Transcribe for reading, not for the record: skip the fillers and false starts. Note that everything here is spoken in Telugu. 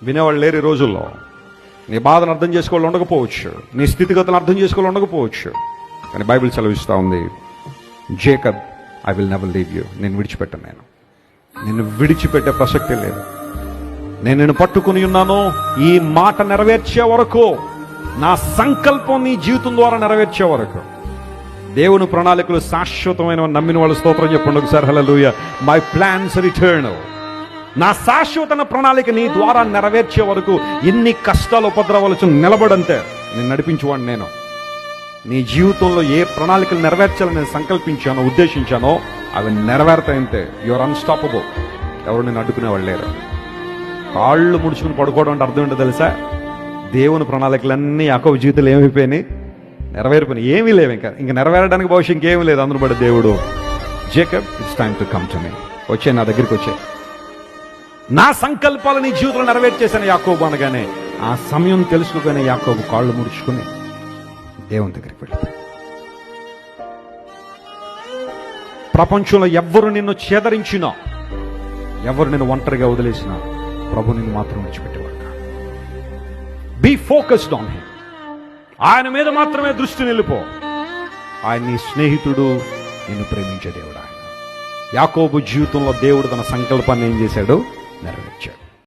వినేవాళ్ళు లేరు ఈ రోజుల్లో. నీ బాధను అర్థం చేసుకోవాలి ఉండకపోవచ్చు, నీ స్థితిగతులను అర్థం చేసుకోవాలి ఉండకపోవచ్చు, కానీ బైబిల్ సెలవిస్తూ ఉంది, Jacob, I will never leave you. నేను విడిచిపెట్టను, నిన్ను విడిచిపెట్టే ప్రసక్తే లేదు. నేను నిన్ను పట్టుకుని ఉన్నాను ఈ మాట నెరవేర్చే వరకు, నా సంకల్పం నీ జీవితం ద్వారా నెరవేర్చే వరకు. దేవుని ప్రణాళికలు శాశ్వతమైన నమ్మిన వాళ్ళు స్తోత్రం చెప్పండి ఒకసారి. హల్లెలూయా. My plans are eternal. నా శాశ్వత ప్రణాళిక నీ ద్వారా నెరవేర్చే వరకు ఎన్ని కష్టాలు ఉపద్రవాలు నిలబడంతే నేను నడిపించేవాడిని. నేను నీ జీవితంలో ఏ ప్రణాళికలు నెరవేర్చాలని నేను సంకల్పించానో, ఉద్దేశించానో అవి నెరవేరుతాయంతే. Your unstoppable. ఎవరు నేను అడ్డుకునేవాళ్ళు లేరు. కాళ్ళు ముడుచుకుని పడుకోవడం అంటే అర్థం ఏంటో తెలుసా? దేవుని ప్రణాళికలన్నీ యాకోబు జీవితంలో ఏమైపోయినాయి? నెరవేరిపోయినాయి. ఏమీ లేవు ఇంకా నెరవేరడానికి భవిష్యత్ ఇంకేమీ లేదు. అందులో బట్టి దేవుడు, Jacob, it's time to come to me. వచ్చే నా దగ్గరికి వచ్చే, నా సంకల్పాలు నీ జీవితంలో నెరవేర్చేశాను యాకోబు అనగానే, ఆ సమయం తెలుసుకోగానే యాకోబు కాళ్ళు ముడుచుకుని దేవుని దగ్గరికి వెళ్ళిపోయాడు. ప్రపంచంలో ఎవ్వరు నిన్ను చేదరించినా, ఎవరు నిన్ను ఒంటరిగా వదిలేసినా, ప్రభు నిన్ను మాత్రం విడిచిపెట్టేవాడు. Be focused on him. ఆయన మీద మాత్రమే దృష్టి నిలిపో. ఆయన నీ స్నేహితుడు, నిన్ను ప్రేమించే దేవుడు ఆయన. యాకోబు జీవితంలో దేవుడు తన సంకల్పాన్ని ఏం చేశాడు? నెరవేర్చాడు.